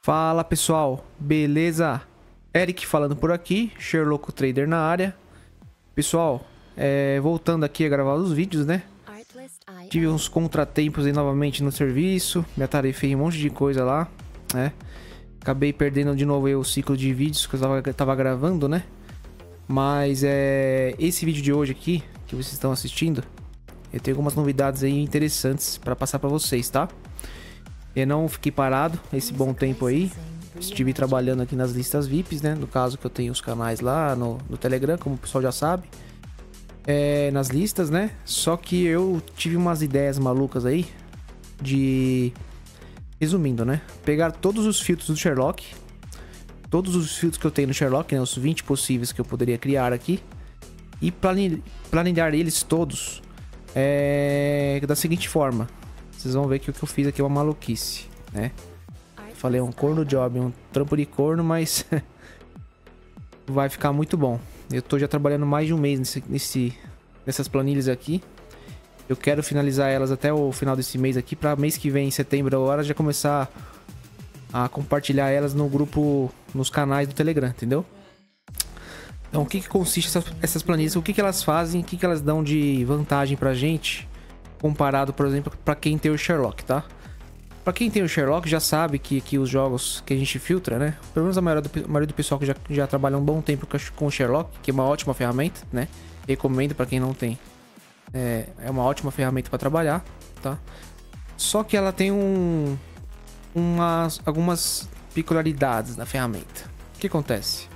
Fala pessoal, beleza? Eric falando por aqui, Sherlock Trader na área. Pessoal, voltando aqui a gravar os vídeos, né? Tive uns contratempos aí novamente no serviço, me atarefei um monte de coisa lá, né? Acabei perdendo de novo aí o ciclo de vídeos que eu tava gravando, né? Mas esse vídeo de hoje aqui, que vocês estão assistindo, eu tenho algumas novidades aí interessantes para passar para vocês, tá? Eu não fiquei parado esse bom tempo aí. Estive trabalhando aqui nas listas VIPs, né? No caso que eu tenho os canais lá no Telegram, como o pessoal já sabe. Nas listas, né? Só que eu tive umas ideias malucas aí de... Resumindo, né? Pegar todos os filtros do Sherlock. Todos os filtros que eu tenho no Sherlock, né? Os 20 possíveis que eu poderia criar aqui. E planilhar eles todos da seguinte forma. Vocês vão ver que o que eu fiz aqui é uma maluquice, né? Falei um corno job, um trampo de corno, mas vai ficar muito bom. Eu tô já trabalhando mais de um mês nessas planilhas aqui. Eu quero finalizar elas até o final desse mês aqui, para mês que vem, em setembro, agora já começar a compartilhar elas no grupo, nos canais do Telegram, entendeu? Então, o que consiste essas planilhas? O que elas fazem? O que elas dão de vantagem pra gente? Comparado, por exemplo, para quem tem o Sherlock, tá? Para quem tem o Sherlock já sabe que os jogos que a gente filtra, né? Pelo menos a maioria do pessoal que já trabalha um bom tempo com o Sherlock, que é uma ótima ferramenta, né? Recomendo para quem não tem. É uma ótima ferramenta para trabalhar, tá? Só que ela tem algumas peculiaridades na ferramenta. O que acontece?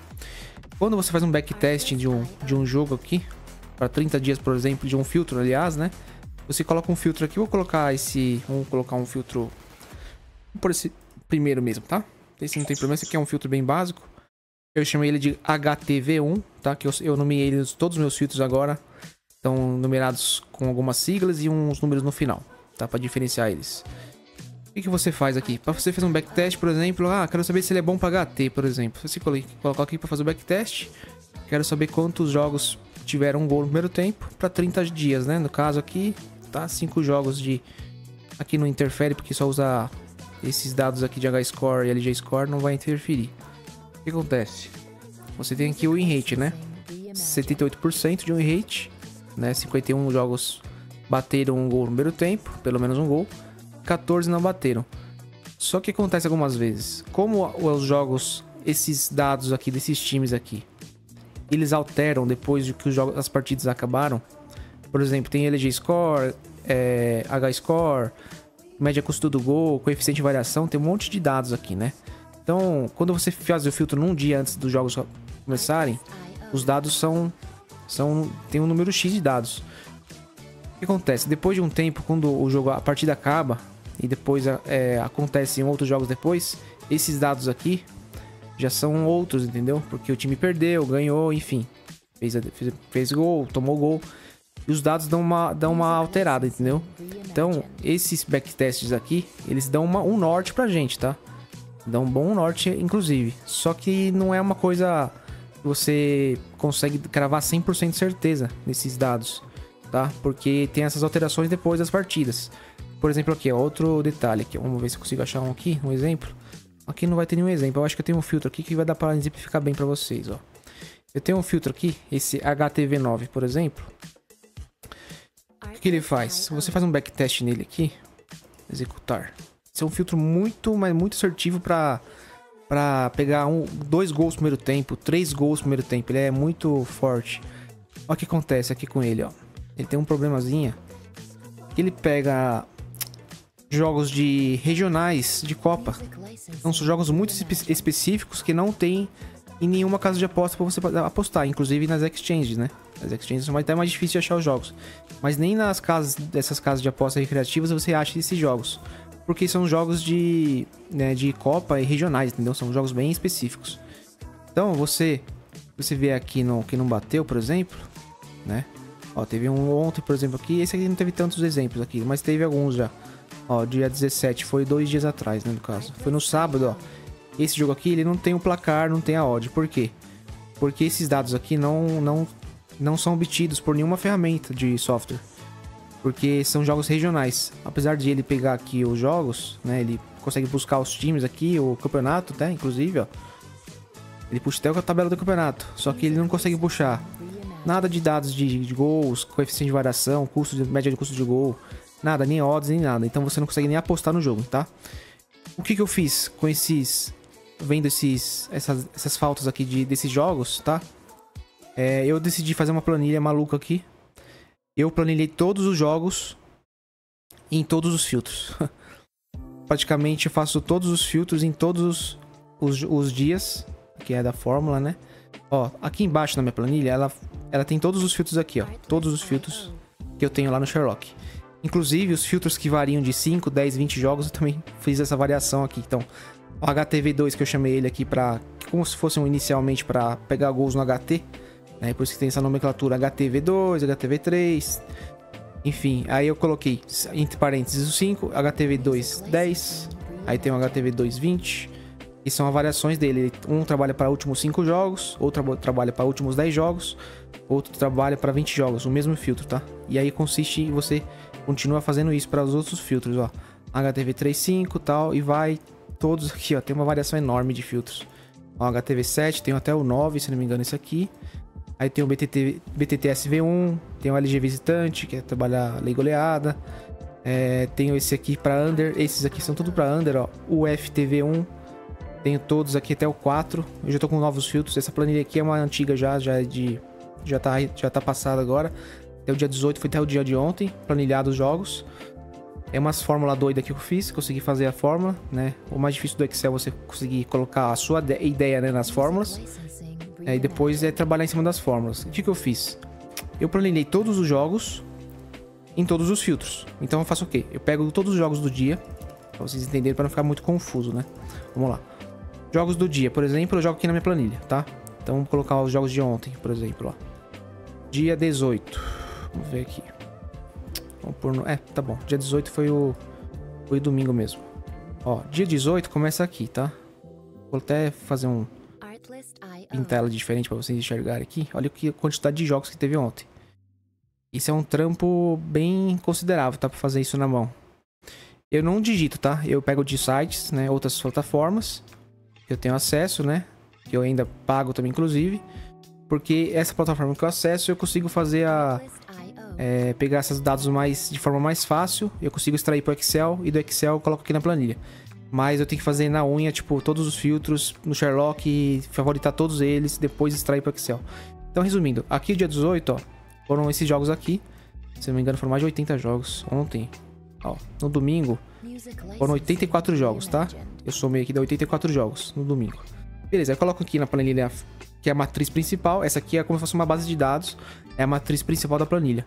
Quando você faz um backtesting de um jogo aqui, para 30 dias, por exemplo, de um filtro, aliás, né? Você coloca um filtro aqui, vamos colocar um filtro por esse primeiro mesmo, tá? Esse não tem problema, esse aqui é um filtro bem básico. Eu chamei ele de HTV1, tá? Que eu nomeei todos os meus filtros agora. Estão numerados com algumas siglas e uns números no final, tá? Para diferenciar eles. O que você faz aqui? Para você fazer um backtest, por exemplo, quero saber se ele é bom para HT, por exemplo. Você coloca aqui para fazer o backtest. Quero saber quantos jogos tiveram um gol no primeiro tempo para 30 dias, né? No caso aqui, tá? 5 jogos de... Aqui não interfere porque só usa esses dados aqui de H-Score e LG-Score, não vai interferir. O que acontece? Você tem aqui o win rate, né? 78% de win rate, né? 51 jogos bateram um gol no primeiro tempo, pelo menos um gol. 14 não bateram. Só que acontece algumas vezes. Como os jogos, esses dados aqui, desses times aqui, eles alteram depois de que as partidas acabaram. Por exemplo, tem LG Score, H-Score, média custo do gol, coeficiente de variação, tem um monte de dados aqui, né? Então, quando você faz o filtro num dia antes dos jogos começarem, os dados tem um número X de dados. O que acontece? Depois de um tempo, quando a partida acaba, e depois acontecem outros jogos depois, esses dados aqui já são outros, entendeu? Porque o time perdeu, ganhou, enfim, fez gol, tomou gol. E os dados dão uma alterada, entendeu? Então, esses backtests aqui, eles dão um norte pra gente, tá? Dão um bom norte, inclusive. Só que não é uma coisa que você consegue cravar 100% de certeza nesses dados, tá? Porque tem essas alterações depois das partidas. Por exemplo, aqui, ó, outro detalhe aqui. Vamos ver se eu consigo achar um exemplo. Aqui não vai ter nenhum exemplo. Eu acho que eu tenho um filtro aqui que vai dar pra exemplificar bem pra vocês, ó. Eu tenho um filtro aqui, esse HTV9, por exemplo. O que ele faz? Você faz um backtest nele aqui, executar. Esse é um filtro mas muito assertivo para pegar 2 gols no primeiro tempo, 3 gols no primeiro tempo. Ele é muito forte. Olha o que acontece aqui com ele, ó. Ele tem um problemazinho. Ele pega jogos de regionais de Copa. Então são jogos muito específicos que não tem em nenhuma casa de aposta para você apostar, inclusive nas exchanges, né? As exchanges são até mais difícil de achar os jogos. Mas nem dessas casas de aposta recreativas você acha esses jogos. Porque são jogos de Copa e regionais, entendeu? São jogos bem específicos. Então, você vê aqui que não bateu, por exemplo, né? Ó, teve um ontem, por exemplo, aqui. Esse aqui não teve tantos exemplos aqui, mas teve alguns já. Ó, dia 17, foi 2 dias atrás, né, no caso. Foi no sábado, ó. Esse jogo aqui, ele não tem o placar, não tem a odd. Por quê? Porque esses dados aqui não são obtidos por nenhuma ferramenta de software. Porque são jogos regionais. Apesar de ele pegar aqui os jogos, né? Ele consegue buscar os times aqui, o campeonato, né? Inclusive, ó. Ele puxa até a tabela do campeonato. Só que ele não consegue puxar nada de dados de gols, coeficiente de variação, média de custo de gol. Nada, nem odds, nem nada. Então você não consegue nem apostar no jogo, tá? O que eu fiz com esses... Vendo essas faltas aqui desses jogos, tá? Eu decidi fazer uma planilha maluca aqui. Eu planilhei todos os jogos em todos os filtros. Praticamente eu faço todos os filtros em todos os dias, que é da fórmula, né? Ó, aqui embaixo na minha planilha, ela tem todos os filtros aqui, ó. Todos os filtros que eu tenho lá no Sherlock. Inclusive, os filtros que variam de 5, 10, 20 jogos, eu também fiz essa variação aqui. Então, o HTV2, que eu chamei ele aqui pra... Como se fosse inicialmente pra pegar gols no HT, né? Por isso que tem essa nomenclatura HTV2, HTV3... Enfim, aí eu coloquei, entre parênteses, o 5, HTV2 10, aí tem o HTV2 20, e são as variações dele. Um trabalha para últimos 5 jogos, outro trabalha para últimos 10 jogos, outro trabalha para 20 jogos, o mesmo filtro, tá? E aí consiste em você continua fazendo isso para os outros filtros, ó. HTV3 5 e tal, e vai todos aqui, ó, tem uma variação enorme de filtros. Ó, HTV7, tem até o 9, se não me engano, esse aqui. Aí tem o BTTSV1, tem o LG Visitante, que é trabalhar lei goleada. Tenho esse aqui para under, esses aqui são tudo para under, ó. O FTV1, tenho todos aqui até o 4. Eu já tô com novos filtros. Essa planilha aqui é uma antiga já tá passada agora. Até o dia 18 foi até o dia de ontem, planilhado os jogos. É umas fórmulas doidas que eu fiz, consegui fazer a fórmula, né? O mais difícil do Excel é você conseguir colocar a sua ideia, né, nas fórmulas. E depois trabalhar em cima das fórmulas. O que eu fiz? Eu planilhei todos os jogos em todos os filtros. Então eu faço o quê? Eu pego todos os jogos do dia, pra vocês entenderem, para não ficar muito confuso, né? Vamos lá. Jogos do dia, por exemplo, eu jogo aqui na minha planilha, tá? Então vamos colocar os jogos de ontem, por exemplo, ó. Dia 18. Vamos ver aqui. Vamos pôr no... tá bom. Dia 18 foi o domingo mesmo. Ó, dia 18 começa aqui, tá? Vou até fazer pintar ela diferente pra vocês enxergarem aqui. Olha a quantidade de jogos que teve ontem. Isso é um trampo bem considerável, tá? Pra fazer isso na mão. Eu não digito, tá? Eu pego de sites, né? Outras plataformas. Eu tenho acesso, né? Que eu ainda pago também, inclusive. Porque essa plataforma que eu acesso, eu consigo fazer pegar esses dados de forma mais fácil. Eu consigo extrair pro Excel. E do Excel eu coloco aqui na planilha. Mas eu tenho que fazer na unha, tipo, todos os filtros no Sherlock e favoritar todos eles, depois extrair para o Excel. Então, resumindo, aqui dia 18, ó, foram esses jogos aqui. Se não me engano, foram mais de 80 jogos ontem. Ó, no domingo, foram 84 jogos, tá? Eu somei aqui, dá 84 jogos no domingo. Beleza, eu coloco aqui na planilha, que é a matriz principal. Essa aqui é como se fosse uma base de dados, é a matriz principal da planilha.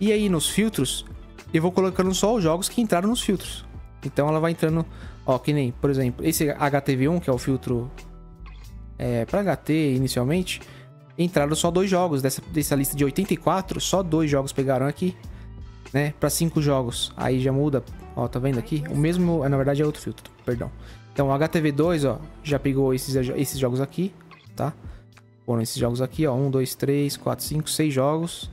E aí, nos filtros, eu vou colocando só os jogos que entraram nos filtros. Então ela vai entrando, ó, que nem, por exemplo, esse HTV1, que é o filtro para HT inicialmente, entraram só 2 jogos dessa lista de 84, só 2 jogos pegaram aqui, né, para 5 jogos. Aí já muda, ó, tá vendo aqui? O mesmo, na verdade é outro filtro, perdão. Então o HTV2, ó, já pegou esses jogos aqui, tá? Foram esses jogos aqui, ó, 1, 2, 3, 4, 5, 6 jogos.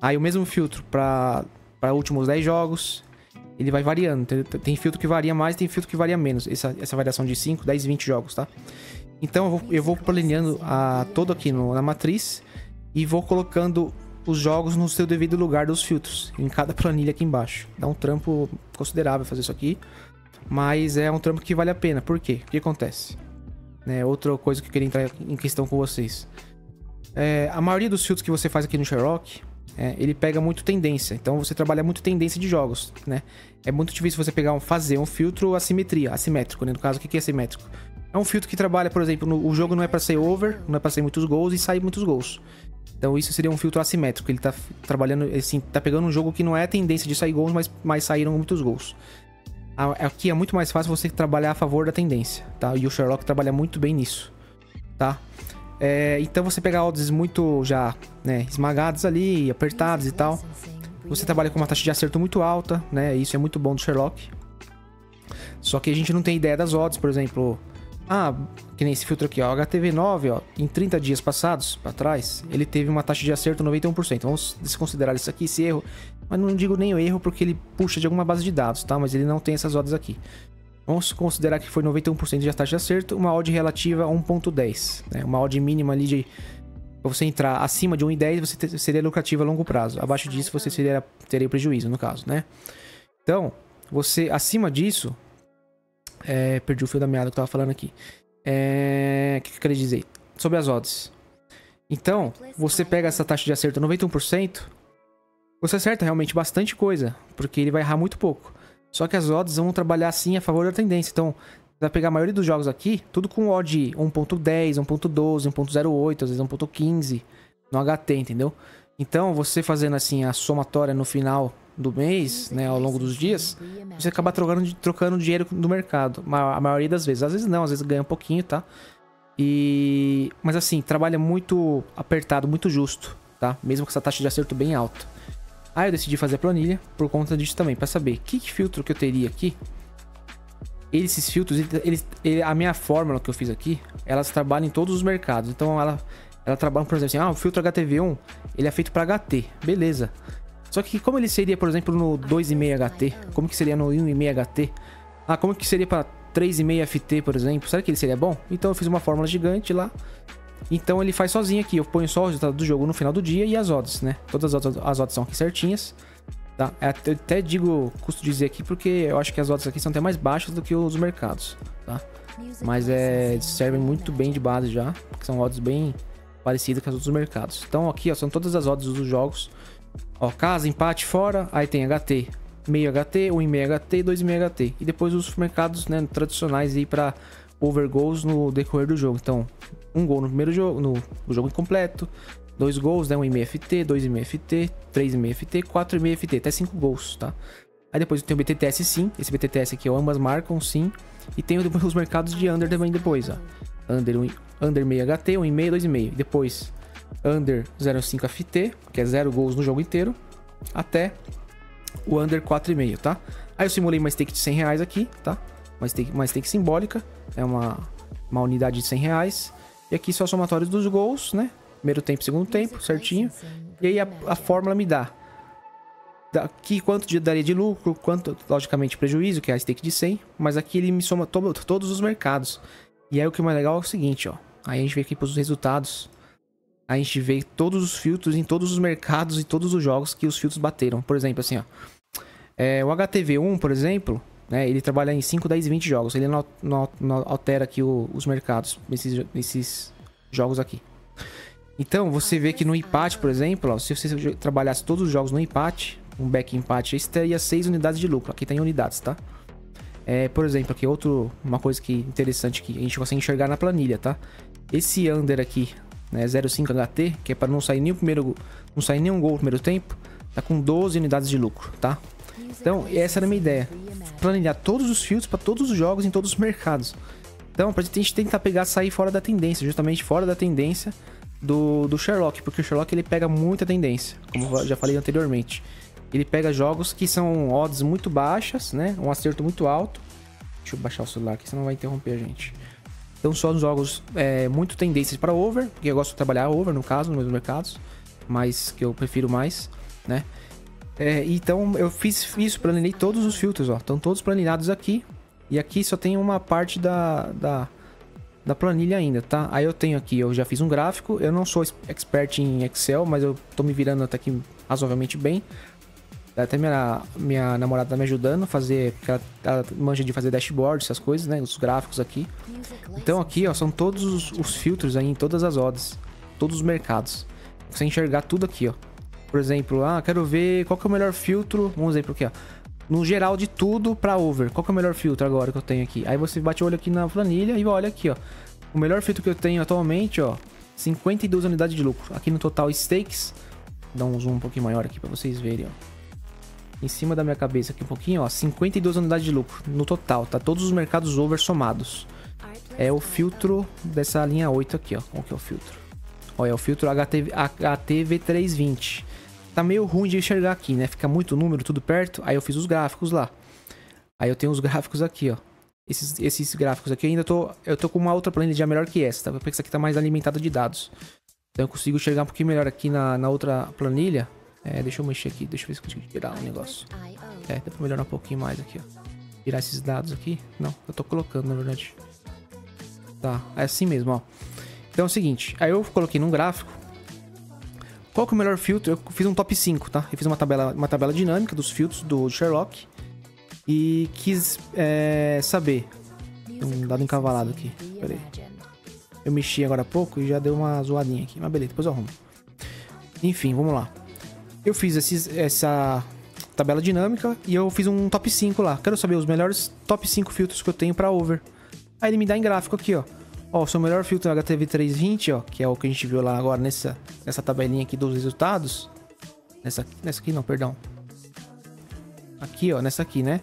Aí o mesmo filtro para últimos 10 jogos. Ele vai variando, tem filtro que varia mais, tem filtro que varia menos, essa variação de 5, 10, 20 jogos, tá? Então eu vou planilhando todo aqui na matriz e vou colocando os jogos no seu devido lugar dos filtros, em cada planilha aqui embaixo. Dá um trampo considerável fazer isso aqui, mas é um trampo que vale a pena. Por quê? O que acontece? Outra coisa que eu queria entrar em questão com vocês. A maioria dos filtros que você faz aqui no Sherlock... ele pega muito tendência, então você trabalha muito tendência de jogos, né? É muito difícil você fazer um filtro assimétrico, né? No caso, o que é assimétrico? É um filtro que trabalha, por exemplo, o jogo não é para ser over, não é para ser muitos gols e sair muitos gols. Então isso seria um filtro assimétrico, ele tá trabalhando, assim, tá pegando um jogo que não é a tendência de sair gols, mas saíram muitos gols. Aqui é muito mais fácil você trabalhar a favor da tendência, tá? E o Sherlock trabalha muito bem nisso, tá? Então você pega odds muito já, né, esmagados ali, apertados e tal. Você trabalha com uma taxa de acerto muito alta, né? Isso é muito bom do Sherlock. Só que a gente não tem ideia das odds, por exemplo. Que nem esse filtro aqui, ó, HTV9, ó, em 30 dias passados, pra trás, ele teve uma taxa de acerto 91%. Vamos desconsiderar isso aqui, esse erro. Mas não digo nem o erro porque ele puxa de alguma base de dados, tá? Mas ele não tem essas odds aqui. Vamos considerar que foi 91% de taxa de acerto, uma odd relativa 1.10, né? Uma odd mínima ali de... Pra você entrar acima de 1,10, você seria lucrativo a longo prazo. Abaixo disso, você teria prejuízo, no caso, né? Então, você, acima disso... perdi o fio da meada que eu tava falando aqui. O que eu queria dizer? Sobre as odds. Então, você pega essa taxa de acerto 91%, você acerta realmente bastante coisa, porque ele vai errar muito pouco. Só que as odds vão trabalhar assim a favor da tendência. Então, você vai pegar a maioria dos jogos aqui, tudo com odd 1.10, 1.12, 1.08, às vezes 1.15 no HT, entendeu? Então, você fazendo assim a somatória no final do mês, né, ao longo dos dias, você acaba trocando dinheiro no mercado. A maioria das vezes. Às vezes não, às vezes ganha um pouquinho, tá? Mas assim, trabalha muito apertado, muito justo, tá? Mesmo com essa taxa de acerto bem alta. Aí eu decidi fazer a planilha por conta disso também, pra saber que filtro que eu teria aqui. Esses filtros, a minha fórmula que eu fiz aqui, elas trabalham em todos os mercados. Então ela trabalha, por exemplo, assim, o filtro HTV1, ele é feito para HT, beleza. Só que como ele seria, por exemplo, no 2,5 HT? Como que seria no 1,5 HT? Como que seria para 3,5 FT, por exemplo? Será que ele seria bom? Então eu fiz uma fórmula gigante lá. Então ele faz sozinho aqui. Eu ponho só o resultado do jogo no final do dia e as odds, né? Todas as odds são aqui certinhas. Tá? Eu até digo, custo dizer aqui, porque eu acho que as odds aqui são até mais baixas do que os mercados, tá? Mas servem muito bem de base já, porque são odds bem parecidas com as outros mercados. Então aqui, ó, são todas as odds dos jogos. Ó, casa, empate, fora, aí tem HT, meio HT, 1,5 HT, 2,5 HT. E depois os mercados, né, tradicionais aí para over goals no decorrer do jogo. Então, um gol no primeiro jogo, no jogo incompleto, 2 gols, né, 1,5 FT, 2,5 FT, 3,5 FT, 4,5 FT, até 5 gols, tá? Aí depois tem o BTTS sim, esse BTTS aqui, ó, ambas marcam sim. E tem depois os mercados de under também depois, ó. Under meio HT, 1,5, 2,5. Depois under 0,5 FT, que é 0 gols no jogo inteiro, até o under 4,5, tá? Aí eu simulei uma stake de 100 reais aqui, tá? Uma stake simbólica, é uma unidade de 100 reais. E aqui só somatórios dos gols, né? Primeiro tempo, segundo tempo, certinho. E aí a fórmula me dá aqui quanto daria de lucro, quanto, logicamente, prejuízo, que é a stake de 100. Mas aqui ele me soma todos os mercados. E aí o que é mais legal é o seguinte, ó. Aí a gente vê aqui para os resultados. A gente vê todos os filtros em todos os mercados e todos os jogos que os filtros bateram. Por exemplo, assim, ó. O HTV1, por exemplo, né, ele trabalha em 5, 10 e 20 jogos. Ele não altera aqui os mercados nesses jogos aqui. Então, você vê que no empate, por exemplo, ó, se você trabalhasse todos os jogos no empate, um back empate, isso teria 6 unidades de lucro. Aqui tem unidades, tá? Por exemplo, aqui uma coisa interessante que a gente consegue enxergar na planilha, tá? Esse under aqui, né, 0,5 HT, que é para não sair nenhum gol no primeiro tempo, tá com 12 unidades de lucro, tá? Então, essa era a minha ideia. Planilhar todos os filtros para todos os jogos em todos os mercados. Então, pra gente tentar sair fora da tendência, justamente fora da tendência do Sherlock, porque o Sherlock ele pega muita tendência, como eu já falei anteriormente. Ele pega jogos que são odds muito baixas, né? Um acerto muito alto. Deixa eu baixar o celular aqui, senão vai interromper a gente. Então são jogos muito tendências para over, porque eu gosto de trabalhar over, no caso, nos meus mercados. Mas que eu prefiro mais, né? Então eu fiz isso, planilhei todos os filtros, ó. Estão todos planilhados aqui. E aqui só tem uma parte da planilha ainda, tá? Aí eu tenho aqui, eu já fiz um gráfico. Eu não sou expert em Excel, mas eu tô me virando até aqui razoavelmente bem. Até minha namorada tá me ajudando a fazer, porque ela manja de fazer dashboard, essas coisas, né? Os gráficos aqui. Então aqui, ó, são todos os filtros aí em todas as odds, todos os mercados. Você enxergar tudo aqui, ó. Por exemplo, quero ver qual que é o melhor filtro. Vamos exemplo aqui, ó. No geral de tudo pra over. Qual que é o melhor filtro agora que eu tenho aqui? Aí você bate o olho aqui na planilha e olha aqui, ó. O melhor filtro que eu tenho atualmente, ó, 52 unidades de lucro. Aqui no total stakes. Dá um zoom um pouquinho maior aqui pra vocês verem, ó. Em cima da minha cabeça aqui um pouquinho, ó, 52 unidades de lucro no total, tá? Todos os mercados over somados. É o filtro dessa linha 8 aqui, ó. Qual que é o filtro? Ó, é o filtro HTV320. Tá meio ruim de enxergar aqui, né? Fica muito número, tudo perto. Aí eu fiz os gráficos lá. Aí eu tenho os gráficos aqui, ó. Esses gráficos aqui ainda eu tô com uma outra planilha melhor que essa, tá? Porque essa aqui tá mais alimentada de dados. Então eu consigo enxergar um pouquinho melhor aqui na outra planilha. Deixa eu mexer aqui, deixa eu ver se eu consigo tirar um negócio. Dá pra melhorar um pouquinho mais aqui, ó. Tirar esses dados aqui. Não, eu tô colocando, na verdade. Tá, é assim mesmo, ó. Então é o seguinte, aí eu coloquei num gráfico. Qual que é o melhor filtro? Eu fiz um top 5, tá? Eu fiz uma tabela dinâmica dos filtros do Sherlock. E quis saber. Tem um dado encavalado aqui. Pera aí. Eu mexi agora há pouco e já deu uma zoadinha aqui. Mas beleza, depois eu arrumo. Enfim, vamos lá. Eu fiz essa tabela dinâmica e eu fiz um top 5 lá. Quero saber os melhores top 5 filtros que eu tenho pra over. Aí ele me dá em gráfico aqui, ó. Ó, o seu melhor filtro é o HTV320, ó. Que é o que a gente viu lá agora nessa tabelinha aqui dos resultados. Nessa aqui não, perdão. Aqui, ó, nessa aqui, né?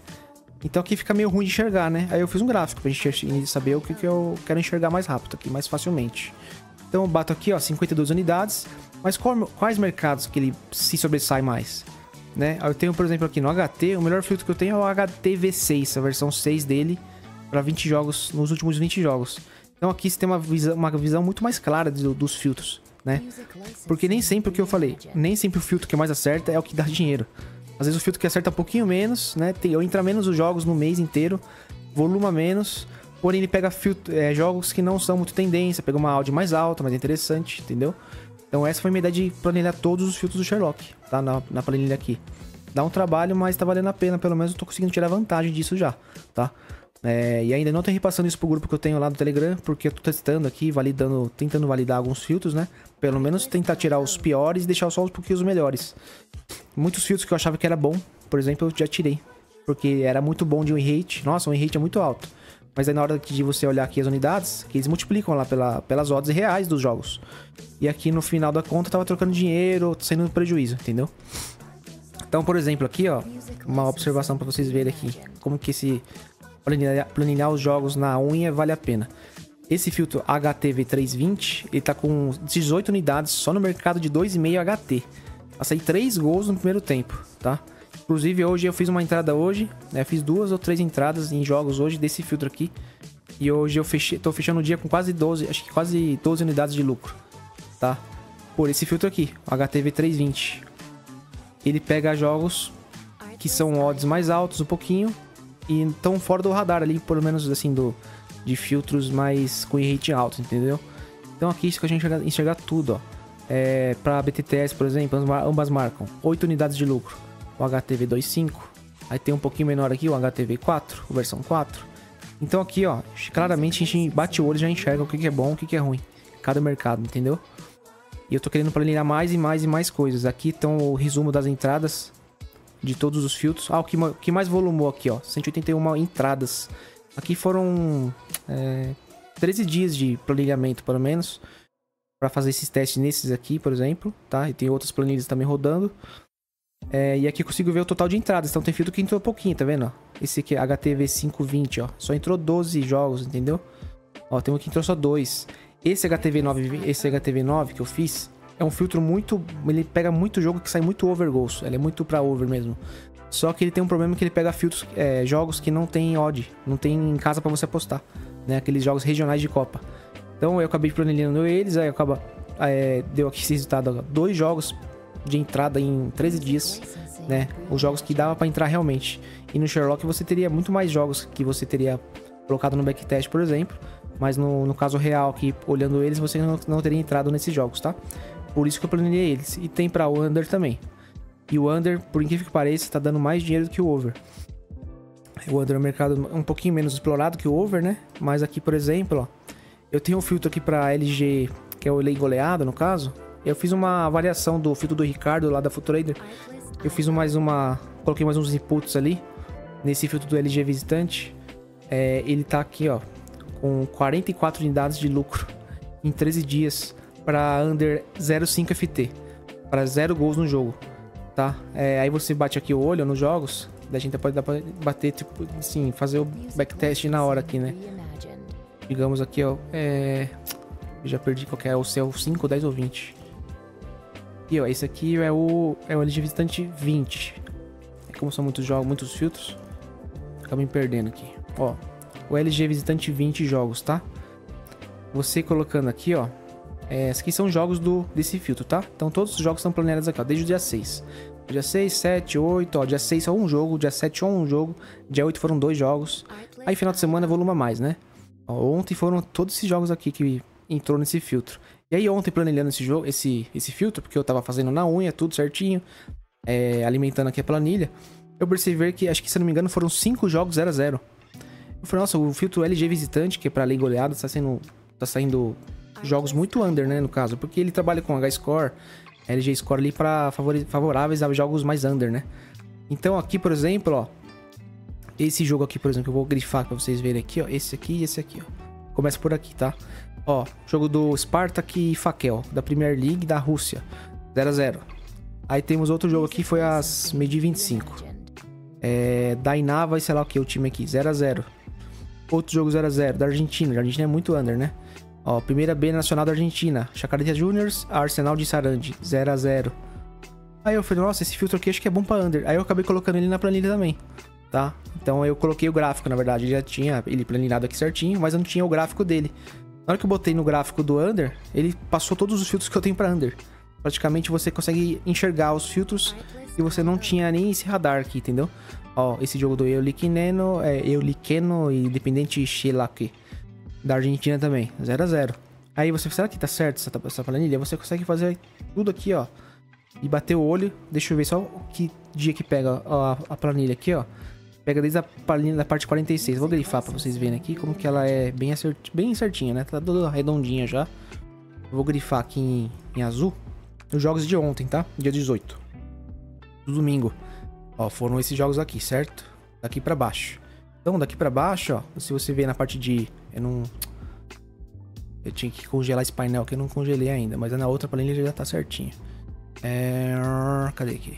Então aqui fica meio ruim de enxergar, né? Aí eu fiz um gráfico pra gente saber o que eu quero enxergar mais rápido aqui, mais facilmente. Então eu bato aqui, ó, 52 unidades. Mas quais mercados que ele se sobressai mais? Né? Eu tenho, por exemplo, aqui no HT, o melhor filtro que eu tenho é o HTV6, a versão 6 dele, para 20 jogos, nos últimos 20 jogos. Então aqui você tem uma visão muito mais clara dos filtros, né? Porque nem sempre o que eu falei, nem sempre o filtro que mais acerta é o que dá dinheiro. Às vezes o filtro que acerta um pouquinho menos, né? Entra menos os jogos no mês inteiro, voluma menos, porém ele pega jogos que não são muito tendência, pega uma áudio mais alta, mais interessante, entendeu? Então essa foi a minha ideia de planilhar todos os filtros do Sherlock, tá? Na planilha aqui. Dá um trabalho, mas tá valendo a pena, pelo menos eu tô conseguindo tirar vantagem disso já, tá? E ainda não tô repassando isso pro grupo que eu tenho lá no Telegram, porque eu tô testando aqui, tentando validar alguns filtros, né? Pelo menos tentar tirar os piores e deixar só os melhores. Muitos filtros que eu achava que era bom, por exemplo, eu já tirei. Porque era muito bom de win rate. Nossa, o win rate é muito alto. Mas aí na hora de você olhar aqui as unidades, que eles multiplicam lá pelas odds reais dos jogos. E aqui no final da conta tava trocando dinheiro, saindo prejuízo, entendeu? Então, por exemplo, aqui, ó, uma observação pra vocês verem aqui. Como que esse planilhar os jogos na unha vale a pena. Esse filtro HTV320, ele tá com 18 unidades só no mercado de 2,5 HT. Passei 3 gols no primeiro tempo, tá? Inclusive hoje eu fiz uma entrada hoje, né? Fiz 2 ou 3 entradas em jogos hoje desse filtro aqui. E hoje eu tô fechando o dia com quase 12, acho que quase 12 unidades de lucro, tá? Por esse filtro aqui, o HTV320. Ele pega jogos que são odds mais altos um pouquinho e estão fora do radar ali, pelo menos assim, de filtros mais com rate alto, entendeu? Então aqui isso que a gente enxergar tudo, ó. Pra BTTS, por exemplo, ambas marcam 8 unidades de lucro. O HTV25, aí tem um pouquinho menor aqui, o HTV4, a versão 4. Então aqui, ó, claramente a gente bate o olho e já enxerga o que é bom, o que é ruim. Cada mercado, entendeu? E eu tô querendo planilhar mais e mais e mais coisas. Aqui estão o resumo das entradas de todos os filtros. Ah, o que mais volumou aqui, ó, 181 entradas. Aqui foram 13 dias de planilhamento, pelo menos, para fazer esses testes nesses aqui, por exemplo, tá? E tem outras planilhas também rodando. E aqui eu consigo ver o total de entradas. Então tem filtro que entrou pouquinho, tá vendo? Ó? Esse aqui é HTV520, ó. Só entrou 12 jogos, entendeu? Ó, tem um que entrou só 2. Esse HTV9 que eu fiz é um filtro muito... Ele pega muito jogo que sai muito over goals. Ele é muito pra over mesmo. Só que ele tem um problema que ele pega filtros, jogos que não tem odd. Não tem em casa pra você apostar, né? Aqueles jogos regionais de Copa. Então eu acabei planilhando eles. Aí deu aqui esse resultado, ó. 2 jogos de entrada em 13 dias, né? Os jogos que dava pra entrar realmente. E no Sherlock você teria muito mais jogos que você teria colocado no backtest, por exemplo. Mas no caso real aqui, olhando eles, você não teria entrado nesses jogos, tá? Por isso que eu planilhei eles. E tem pra under também. E o under, por incrível que pareça, tá dando mais dinheiro do que o over. O under é um mercado um pouquinho menos explorado que o over, né? Mas aqui, por exemplo, ó, eu tenho um filtro aqui pra LG, que é o lei goleado, no caso. Eu fiz uma variação do filtro do Ricardo lá da Futrader. Eu fiz coloquei mais uns inputs ali nesse filtro do LG visitante. Ele tá aqui, ó, com 44 unidades de lucro em 13 dias para under 0,5 FT, para 0 gols no jogo, tá? Aí você bate aqui o olho nos jogos, daí a gente pode dar pra bater, tipo assim, fazer o backtest na hora aqui, né? Digamos aqui, ó, eu já perdi qual que é o seu 5, 10 ou 20. E ó, esse aqui é o LG Visitante 20. Como são muitos jogos, muitos filtros, acabo me perdendo aqui. Ó, o LG Visitante 20 jogos, tá? Você colocando aqui, ó, esses aqui são jogos desse filtro, tá? Então todos os jogos estão planeados aqui, ó, desde o dia 6. Dia 6, 7, 8, ó, dia 6 só um jogo, dia 7 só um jogo, dia 8 foram 2 jogos. Aí final de semana voluma mais, né? Ó, ontem foram todos esses jogos aqui que entrou nesse filtro. E aí ontem planilhando esse jogo, esse filtro, porque eu tava fazendo na unha, tudo certinho, alimentando aqui a planilha, eu percebi que, acho que se eu não me engano, foram 5 jogos 0 a 0. Eu falei, nossa, o filtro LG Visitante, que é pra lei goleada, tá saindo jogos muito under, né, no caso, porque ele trabalha com H-Score, LG Score ali pra favoráveis a jogos mais under, né? Então aqui, por exemplo, ó, esse jogo aqui, por exemplo, eu vou grifar pra vocês verem aqui, ó, esse aqui e esse aqui, ó. Começa por aqui, tá? Ó, jogo do Spartak e Fakel, da Premier League da Rússia, 0 a 0. Aí temos outro jogo aqui, foi às meio-dia 25. Da Inava e sei lá o que, o time aqui, 0 a 0. Outro jogo 0 a 0, da Argentina. A Argentina é muito under, né? Ó, primeira B Nacional da Argentina, Chacarita Juniors, Arsenal de Sarandi, 0 a 0. Aí eu falei, nossa, esse filtro aqui acho que é bom pra under. Aí eu acabei colocando ele na planilha também, tá? Então eu coloquei o gráfico, na verdade, já tinha ele planilhado aqui certinho, mas eu não tinha o gráfico dele. Na hora que eu botei no gráfico do under, ele passou todos os filtros que eu tenho pra under. Praticamente você consegue enxergar os filtros e você não tinha nem esse radar aqui, entendeu? Ó, esse jogo do Euliqueno e Independente Chelaque, da Argentina também, 0 a 0. Aí você, será que tá certo essa planilha? Você consegue fazer tudo aqui, ó, e bater o olho. Deixa eu ver só que dia que pega a planilha aqui, ó. Pega desde a planilha da parte 46. Vou grifar pra vocês verem aqui como que ela é bem certinha, né? Tá toda redondinha já. Vou grifar aqui em azul os jogos de ontem, tá? Dia 18 do domingo. Ó, foram esses jogos aqui, certo? Daqui pra baixo. Então, daqui pra baixo, ó, se você ver na parte de... Eu tinha que congelar esse painel que eu não congelei ainda, mas na outra planilha já tá certinho. Cadê aqui?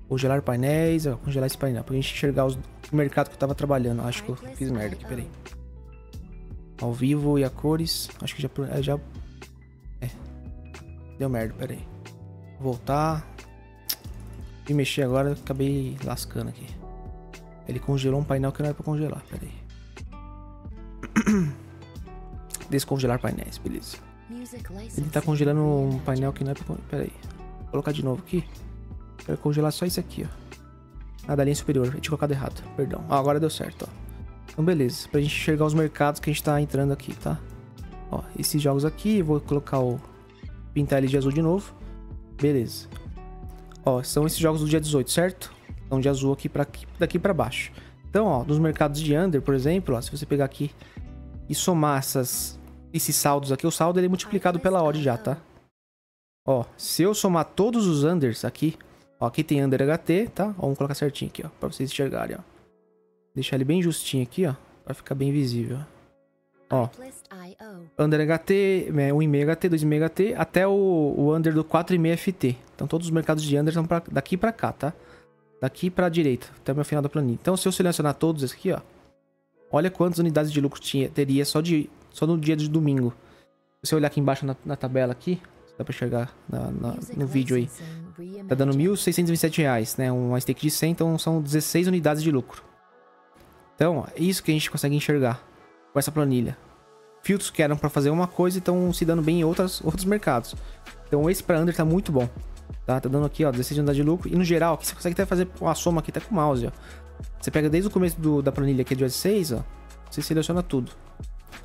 Congelar painéis, ó, congelar esse painel, pra gente enxergar o mercado que eu tava trabalhando. Acho que eu fiz merda aqui, peraí. Ao vivo e a cores, acho que já... Deu merda, peraí. Voltar. E mexer agora, acabei lascando aqui. Ele congelou um painel que não era pra congelar, peraí. Descongelar painéis, beleza. Ele tá congelando um painel que não é pra congelar, peraí. Vou colocar de novo aqui. Quero congelar só isso aqui, ó. Ah, da linha superior, eu tinha colocado errado, perdão. Ó, agora deu certo, ó. Então beleza, pra gente enxergar os mercados que a gente tá entrando aqui, tá? Ó, esses jogos aqui, eu vou colocar pintar ele de azul de novo. Beleza. Ó, são esses jogos do dia 18, certo? Então de azul aqui daqui pra baixo. Então, ó, nos mercados de under, por exemplo, ó, se você pegar aqui e somar esses saldos aqui, o saldo ele é multiplicado pela odd já, tá? Ó, se eu somar todos os unders aqui, ó, aqui tem under HT, tá? Ó, vamos colocar certinho aqui, ó, pra vocês enxergarem, ó. Deixar ele bem justinho aqui, ó, pra ficar bem visível. Ó, under HT, 1,5 HT, 2,5 HT, até o under do 4,5 FT. Então todos os mercados de under estão daqui pra cá, tá? Daqui pra direita, até o meu final da planilha. Então se eu selecionar todos aqui, ó, olha quantas unidades de lucro teria só no dia de domingo. Se você olhar aqui embaixo na tabela aqui, dá pra enxergar no vídeo aí. Tá dando R$1.627, né? Uma stake de 100, então são 16 unidades de lucro. Então, ó, é isso que a gente consegue enxergar com essa planilha. Filtros que eram pra fazer uma coisa e estão se dando bem em outros mercados. Então esse pra under tá muito bom. Tá dando aqui, ó, 16 unidades de lucro. E no geral, aqui você consegue até fazer uma soma aqui, tá com o mouse, ó. Você pega desde o começo da planilha aqui de 6, ó. Você seleciona tudo.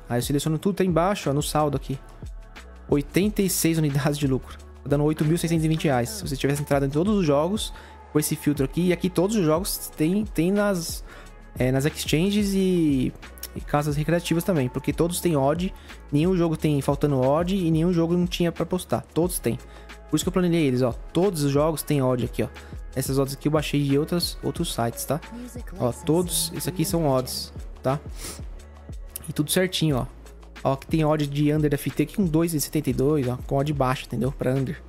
Aí eu seleciono tudo, tá embaixo, ó, no saldo aqui. 86 unidades de lucro. Tá dando R$8.620. Se você tivesse entrado em todos os jogos com esse filtro aqui. E aqui todos os jogos tem nas exchanges e casas recreativas também. Porque todos têm odd. Nenhum jogo tem faltando odd e nenhum jogo não tinha pra postar. Todos têm. Por isso que eu planejei eles, ó. Todos os jogos têm odd aqui, ó. Essas odds aqui eu baixei de outros sites, tá? Ó, todos esses aqui são odds, tá? E tudo certinho, ó. Ó, que tem odd de under FT aqui com 2,72, ó. Com odd baixa, entendeu? Pra under.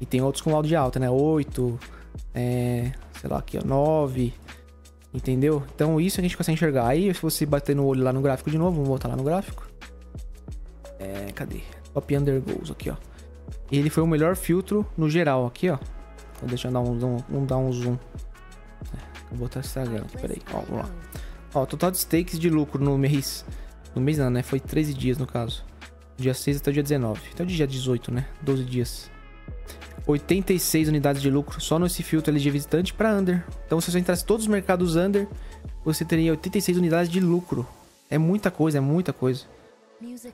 E tem outros com odd alta, né? 8, sei lá, aqui, ó, 9. Entendeu? Então isso a gente consegue enxergar. Aí se você bater no olho lá no gráfico de novo, vamos voltar lá no gráfico. Cadê? Top under goals aqui, ó. Ele foi o melhor filtro no geral aqui, ó. Então deixa eu dar um zoom. Eu vou estar estragando aqui, peraí. Ó, vamos lá. Ó, total de stakes de lucro no mês. No mês não, né? Foi 13 dias no caso. Dia 6 até o dia 19. Até o dia 18, né? 12 dias. 86 unidades de lucro só nesse filtro LG Visitante para Under. Então, se você entrasse todos os mercados Under, você teria 86 unidades de lucro. É muita coisa, é muita coisa.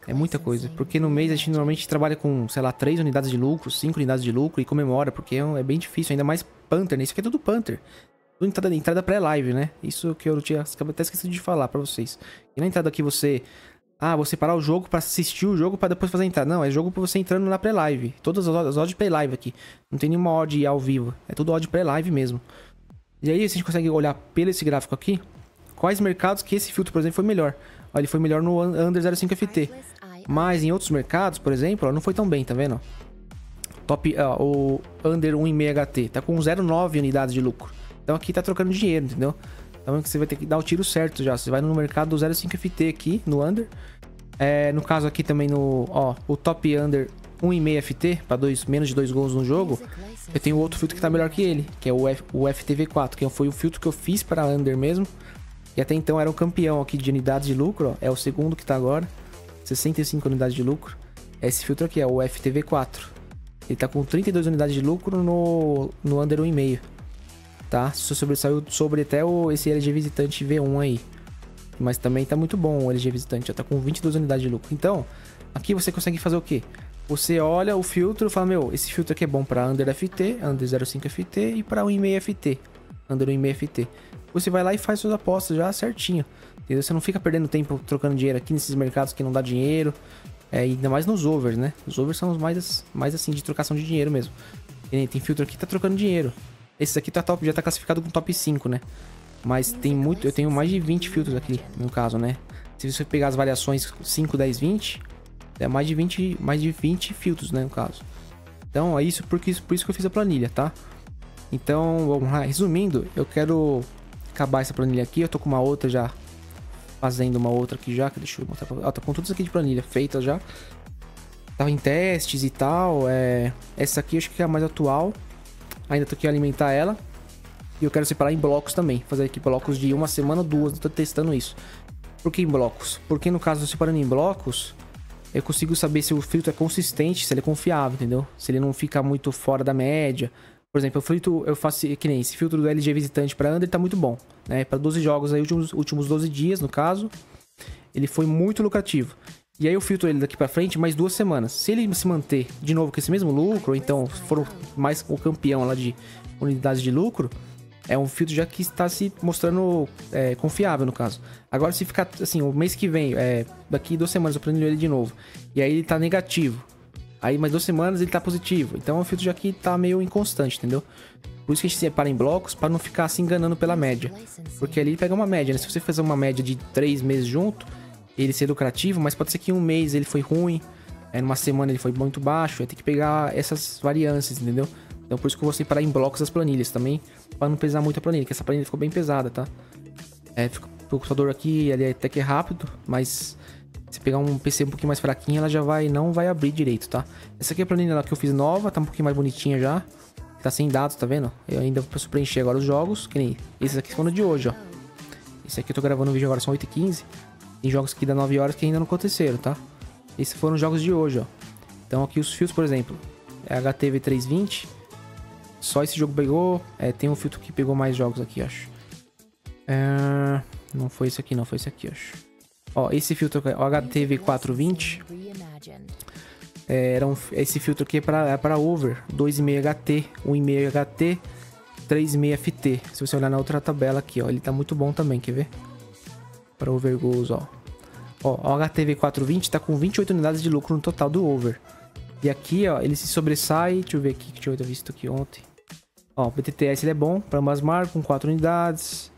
É muita coisa. Porque no mês a gente normalmente trabalha com, sei lá, 3 unidades de lucro, 5 unidades de lucro e comemora, porque é bem difícil, ainda mais Panther, né? Isso aqui é tudo Panther. Tudo entrada pré-live, né? Isso que eu tinha até esquecido de falar pra vocês. E na entrada aqui você... você parar o jogo pra assistir o jogo pra depois fazer a entrada. Não, é jogo pra você entrando na pré-live. Todas as odds de pré-live aqui. Não tem nenhuma odd ao vivo. É tudo odd pré-live mesmo. E aí a gente consegue olhar pelo esse gráfico aqui, quais mercados que esse filtro, por exemplo, foi melhor. Ó, ele foi melhor no Under 05 FT. Mas em outros mercados, por exemplo, ó, não foi tão bem, tá vendo? O Under 1,5 HT tá com 0,9 unidades de lucro. Então aqui tá trocando dinheiro, entendeu? Então você vai ter que dar o tiro certo já. Você vai no mercado do 05 FT aqui, no Under. No caso aqui também no... o Top Under 1,5 FT, para menos de 2 gols no jogo. Eu tenho outro filtro que tá melhor que ele, que é o FTV4, que foi o filtro que eu fiz para Under mesmo. E até então era o campeão aqui de unidades de lucro, ó. É o segundo que tá agora. 65 unidades de lucro. Esse filtro aqui é o FTV4. Ele tá com 32 unidades de lucro no Under 1,5. Tá? Isso sobressaiu sobre até esse LG Visitante V1 aí. Mas também tá muito bom o LG Visitante. Já tá com 22 unidades de lucro. Então, aqui você consegue fazer o quê? Você olha o filtro e fala, esse filtro aqui é bom pra Under FT, Under 05 FT e pra 1,5 FT. Under 1,5 FT. Você vai lá e faz suas apostas já certinho. Entendeu? Você não fica perdendo tempo trocando dinheiro aqui nesses mercados que não dá dinheiro. Ainda mais nos overs, né? Os overs são os mais assim, de trocação de dinheiro mesmo. Tem filtro aqui que tá trocando dinheiro. Esse aqui já tá classificado com top 5, né? Mas tem muito... Eu tenho mais de 20 filtros aqui, no caso, né? Se você pegar as variações 5, 10, 20... É mais de 20 filtros, né? No caso. Então, é isso por isso que eu fiz a planilha, tá? Então, vamos lá. Resumindo, eu quero acabar essa planilha aqui. Eu tô com uma outra já. Fazendo uma outra aqui já. Deixa eu mostrar pra... tá com tudo isso aqui de planilha feita já. Tava em testes e tal. Essa aqui eu acho que é a mais atual. Ainda tô aqui a alimentar ela. E eu quero separar em blocos também. Fazer aqui blocos de uma semana ou duas. Eu tô testando isso. Por que em blocos? Porque no caso, separando em blocos, eu consigo saber se o filtro é consistente, se ele é confiável, entendeu? Se ele não fica muito fora da média. Por exemplo, eu faço que nem esse filtro do LG Visitante para Under tá muito bom, né? Para 12 jogos aí, últimos 12 dias, no caso, ele foi muito lucrativo. E aí eu filtro ele daqui para frente mais 2 semanas. Se ele se manter de novo com esse mesmo lucro, ou então for mais o campeão lá de unidades de lucro, é um filtro já que está se mostrando confiável, no caso. Agora, se ficar assim, o mês que vem, daqui 2 semanas eu planilho ele de novo, e aí ele tá negativo. Aí mais 2 semanas ele tá positivo. Então o filtro já que tá meio inconstante, entendeu? Por isso que a gente separa em blocos, para não ficar se enganando pela média. Porque ali ele pega uma média, né? Se você fazer uma média de 3 meses junto, ele ser lucrativo, mas pode ser que em um mês ele foi ruim, numa semana ele foi muito baixo, vai ter que pegar essas variâncias, entendeu? Então por isso que eu vou separar em blocos as planilhas também, para não pesar muito a planilha, que essa planilha ficou bem pesada, tá? O computador aqui, ele até que é rápido, mas... se pegar um PC um pouquinho mais fraquinho, ela já não vai abrir direito, tá? Essa aqui é a planilha lá que eu fiz nova, tá um pouquinho mais bonitinha já. Tá sem dados, tá vendo? Eu ainda preciso preencher agora os jogos, que nem esses aqui foram de hoje, ó. Esse aqui eu tô gravando o vídeo agora, são 8h15. Tem jogos aqui da 9 horas que ainda não aconteceram, tá? Esses foram os jogos de hoje, ó. Então aqui os filtros, por exemplo, HTV 320. Só esse jogo pegou. Tem um filtro que pegou mais jogos aqui, acho. Não foi esse aqui, não. Foi esse aqui, acho. Ó, esse filtro, o HTV 420, esse filtro aqui é para over, 2,5 HT, 1,5 HT, 3,5 FT. Se você olhar na outra tabela aqui, ó, ele tá muito bom também, quer ver? Para over goals, ó. Ó, o HTV 420 tá com 28 unidades de lucro no total do over. E aqui, ó, ele se sobressai, deixa eu ver aqui, que eu tinha visto aqui ontem. Ó, o BTTS ele é bom para ambas marcas, com 4 unidades.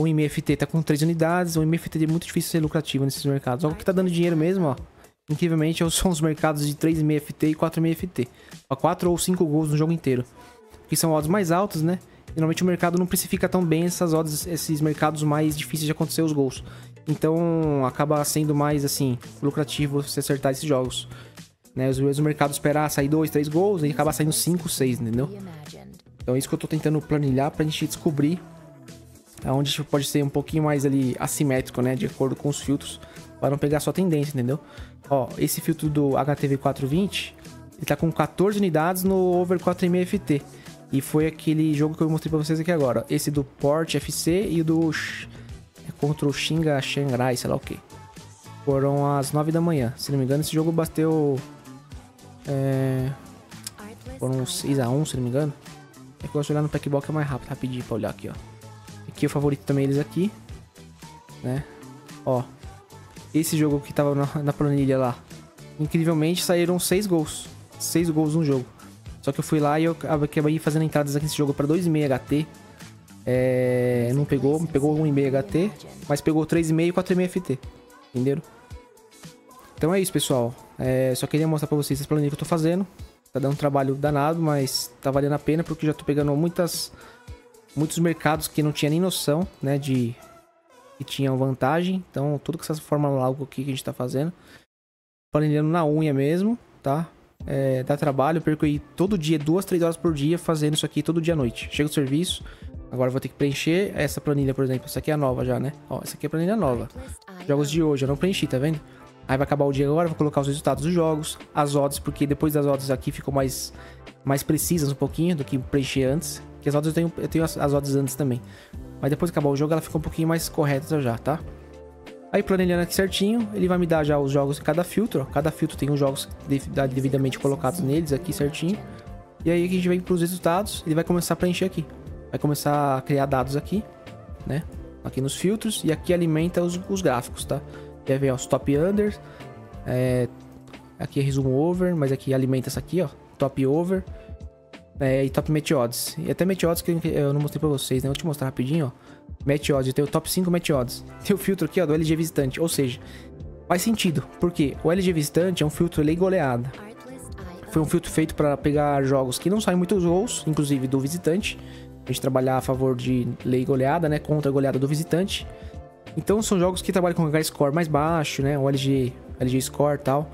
O MFT tá com 3 unidades. O MFT é muito difícil ser lucrativo nesses mercados. O que tá dando dinheiro mesmo, ó, incrivelmente, são os mercados de 3 MFT e 4 MFT. 4 ou 5 gols no jogo inteiro. Que são odds mais altas, né? E normalmente o mercado não precifica tão bem essas odds, esses mercados mais difíceis de acontecer os gols. Então acaba sendo mais, assim, lucrativo você acertar esses jogos. Né? Às vezes o mercado espera sair 2, 3 gols e acaba saindo 5, 6, entendeu? Então é isso que eu tô tentando planilhar pra gente descobrir onde pode ser um pouquinho mais ali assimétrico, né? De acordo com os filtros, para não pegar só tendência, entendeu? Ó, esse filtro do HTV 420, Ele tá com 14 unidades no over 4,5 FT. E foi aquele jogo que eu mostrei pra vocês aqui agora. Esse do Port FC e o do... contra o Xinga Shanghai, sei lá o que. Foram às 9 da manhã. Se não me engano, esse jogo bateu... foram 6-1, se não me engano. É que eu gosto de olhar no Packball que é mais rápido, rapidinho pra olhar aqui, ó. Aqui o favorito também eles aqui, né? Ó, esse jogo que tava na planilha lá, incrivelmente saíram 6 gols. 6 gols no jogo. Só que eu fui lá e eu acabei fazendo entradas aqui nesse jogo pra 2,5 HT. Não pegou, pegou 1,5 HT, mas pegou 3,5 e 4,5 FT. Entenderam? Então é isso, pessoal. Só queria mostrar pra vocês essa planilha que eu tô fazendo. Tá dando um trabalho danado, mas tá valendo a pena porque eu já tô pegando muitos mercados que não tinha nem noção, né, que tinham vantagem. Então, tudo com essa fórmula algo aqui que a gente tá fazendo. Planilhando na unha mesmo, tá? Dá trabalho, eu perco aí todo dia, 2, 3 horas por dia fazendo isso aqui todo dia à noite. Chega do serviço, agora eu vou ter que preencher essa planilha, por exemplo. Essa aqui é a nova já, né? Ó, essa aqui é a planilha nova. Jogos de hoje, eu não preenchi, tá vendo? Aí vai acabar o dia agora, vou colocar os resultados dos jogos, as odds, porque depois das odds aqui ficam mais precisas um pouquinho do que preencher antes. Que as odds eu tenho as odds antes também. Mas depois que acabar o jogo, ela fica um pouquinho mais correta já, tá? Aí planilhando aqui certinho, ele vai me dar já os jogos em cada filtro, ó. Cada filtro tem os jogos devidamente colocados neles aqui certinho. E aí a gente vem para os resultados, ele vai começar a preencher aqui. Vai começar a criar dados aqui, né? Aqui nos filtros, e aqui alimenta os gráficos, tá? Quer ver, ó, os top under. Aqui é resumo over, mas aqui alimenta essa aqui, ó. Top over. E top match odds. E até match odds que eu não mostrei pra vocês, né? Vou te mostrar rapidinho, ó. Match odds, eu tenho o top 5 match odds. Tem o filtro aqui, ó, do LG Visitante. Ou seja, faz sentido. Porque o LG Visitante é um filtro lei goleada. Foi um filtro feito pra pegar jogos que não saem muitos gols, inclusive do visitante. A gente trabalhar a favor de lei goleada, né? Contra a goleada do visitante. Então são jogos que trabalham com H-score mais baixo, né? O LG score e tal.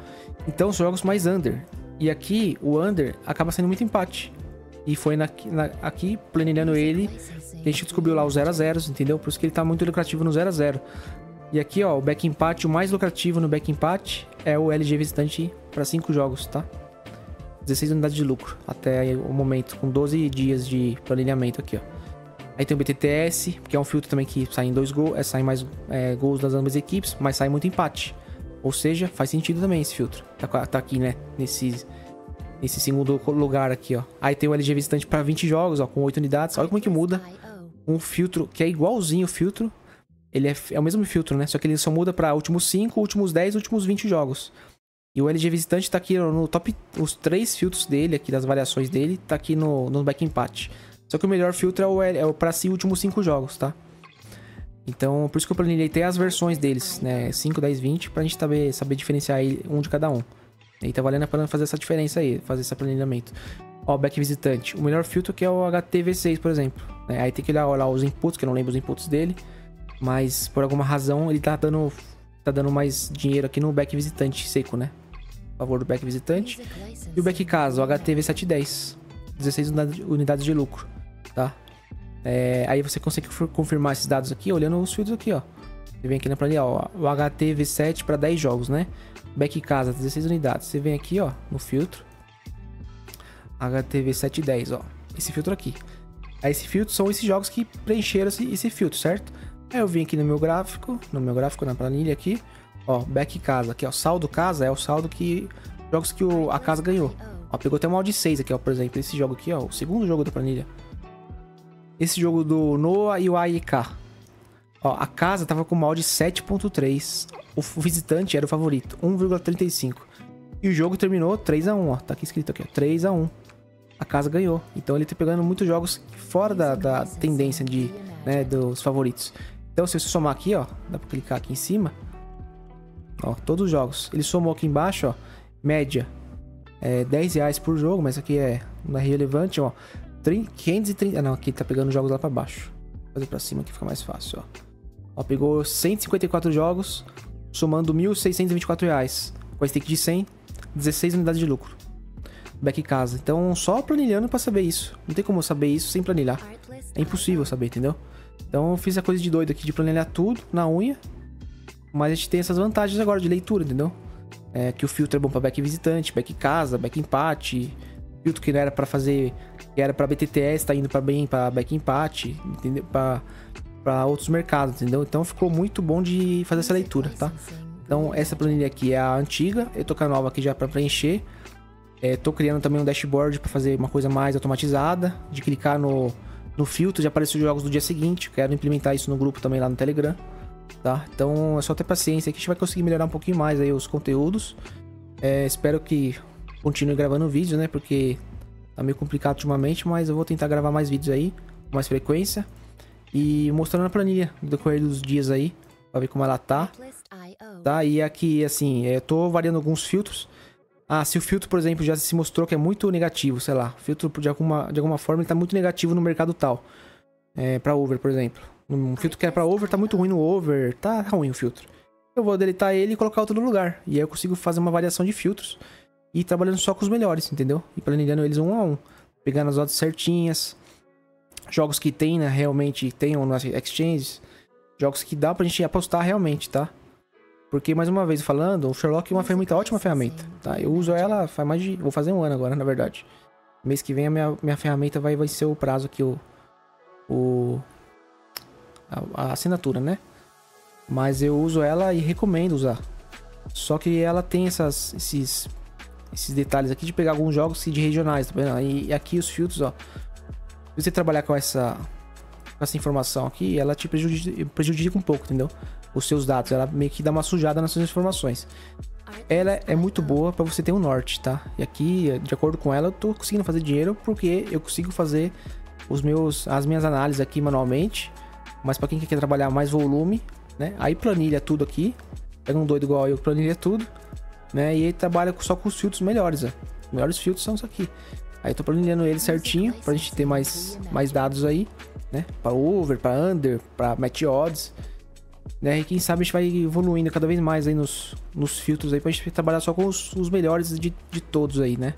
Então são jogos mais under. E aqui o under acaba sendo muito empate. E foi aqui, planilhando ele, que a gente descobriu lá os 0 a 0, entendeu? Por isso que ele tá muito lucrativo no 0 a 0. E aqui, ó, o back empate, o mais lucrativo no back empate é o LG Visitante para 5 jogos, tá? 16 unidades de lucro até o momento, com 12 dias de planilhamento aqui, ó. Aí tem o BTTS, que é um filtro também que sai em 2 gols, saem mais gols das ambas equipes, mas sai muito empate. Ou seja, faz sentido também esse filtro. Tá aqui, né? Nesse segundo lugar aqui, ó. Aí tem o LG Visitante para 20 jogos, ó, com 8 unidades. Olha como é que muda. Um filtro que é igualzinho o filtro. Ele é o mesmo filtro, né? Só que ele só muda para últimos 5, últimos 10, últimos 20 jogos. E o LG Visitante tá aqui no top... Os 3 filtros dele, aqui das variações dele, tá aqui no back empate. Só que o melhor filtro é o para si últimos 5 jogos, tá? Então, por isso que eu planilhei até as versões deles, né? 5, 10, 20, pra gente saber diferenciar aí um de cada um. E tá valendo a pena fazer essa diferença aí, fazer esse planilhamento. Ó, back visitante. O melhor filtro que é o HTV6, por exemplo. Aí tem que olhar lá os inputs, que eu não lembro os inputs dele. Mas, por alguma razão, ele tá dando mais dinheiro aqui no back visitante seco, né? A favor do back visitante. E o back casa, o HTV710. 16 unidades de lucro, tá? Aí você consegue confirmar esses dados aqui olhando os filtros aqui, ó. Você vem aqui na planilha, ó, o HTV7 para 10 jogos, né? Back casa, 16 unidades. Você vem aqui, ó, no filtro. HTV710, ó. Esse filtro aqui. Aí esse filtro são esses jogos que preencheram esse filtro, certo? Aí eu vim aqui no meu gráfico, na planilha aqui. Ó, back casa, aqui, ó. Saldo casa é o saldo que... Jogos que a casa ganhou. Ó, pegou até uma odd 6 aqui, ó, por exemplo. Esse jogo aqui, ó, o segundo jogo da planilha. Esse jogo do Noah e o AIK. Ó, a casa tava com uma odd 7.3. O visitante era o favorito, 1,35. E o jogo terminou 3-1, ó. Tá aqui escrito aqui, ó, 3-1. A casa ganhou. Então ele tá pegando muitos jogos fora da tendência dos favoritos. Então se você somar aqui, ó, dá pra clicar aqui em cima. Ó, todos os jogos. Ele somou aqui embaixo, ó, média. R$10 por jogo, mas aqui não é relevante, ó. 530... Ah, não, aqui tá pegando jogos lá pra baixo. Vou fazer pra cima que fica mais fácil, ó. Ó, pegou 154 jogos, somando R$1.624. Com a stake de 100, 16 unidades de lucro. Back casa. Então, só planilhando pra saber isso. Não tem como eu saber isso sem planilhar. É impossível saber, entendeu? Então, eu fiz a coisa de doido aqui de planilhar tudo na unha. Mas a gente tem essas vantagens agora de leitura, entendeu? que o filtro é bom para back visitante, back casa, back empate. Filtro que não era para fazer, que era para BTTS, tá indo para back empate, entendeu? Para outros mercados, entendeu? Então ficou muito bom de fazer essa leitura, tá? Então essa planilha aqui é a antiga, eu tô com a nova aqui já para preencher. Tô criando também um dashboard para fazer uma coisa mais automatizada, de clicar no filtro, já apareceu os jogos do dia seguinte. Quero implementar isso no grupo também lá no Telegram, tá? Então é só ter paciência que a gente vai conseguir melhorar um pouquinho mais aí os conteúdos. Espero que continue gravando vídeos, né? Porque tá meio complicado ultimamente, mas eu vou tentar gravar mais vídeos aí, com mais frequência. E mostrando a planilha no decorrer dos dias aí, pra ver como ela tá. E aqui, assim, eu tô variando alguns filtros. Se o filtro, por exemplo, já se mostrou que é muito negativo, sei lá, o filtro de alguma forma ele tá muito negativo no mercado tal. Pra over, por exemplo. Um filtro que é pra over tá muito ruim no over, tá ruim o filtro. Eu vou deletar ele e colocar outro no lugar. E aí eu consigo fazer uma variação de filtros e ir trabalhando só com os melhores, entendeu? E planilhando eles um a um. Pegando as odds certinhas. Jogos que tem, né, realmente tenham nas exchanges. Jogos que dá pra gente apostar realmente, tá? Porque, mais uma vez falando, o Sherlock é uma ferramenta, ótima ferramenta, tá? Eu uso ela faz mais de... Vou fazer um ano agora, na verdade. Mês que vem a minha ferramenta vai ser o prazo aqui, a assinatura, né? Mas eu uso ela e recomendo usar. Só que ela tem esses detalhes aqui de pegar alguns jogos de regionais, tá vendo? E aqui os filtros, ó. Se você trabalhar com essa informação aqui, ela te prejudica um pouco, entendeu? Os seus dados, ela meio que dá uma sujada nas suas informações. Ela é muito boa para você ter um norte, tá? E aqui, de acordo com ela, eu tô conseguindo fazer dinheiro porque eu consigo fazer as minhas análises aqui manualmente. Mas para quem quer trabalhar mais volume, né? Aí planilha tudo aqui. Pega um doido igual eu, planilha tudo, né? E aí trabalha só com os filtros melhores, ó. Os melhores filtros são isso aqui. Aí eu tô planilhando ele certinho pra gente ter mais dados aí, né? Para over, para under, para match odds, né? E quem sabe a gente vai evoluindo cada vez mais aí nos filtros aí pra gente trabalhar só com os melhores de todos aí, né?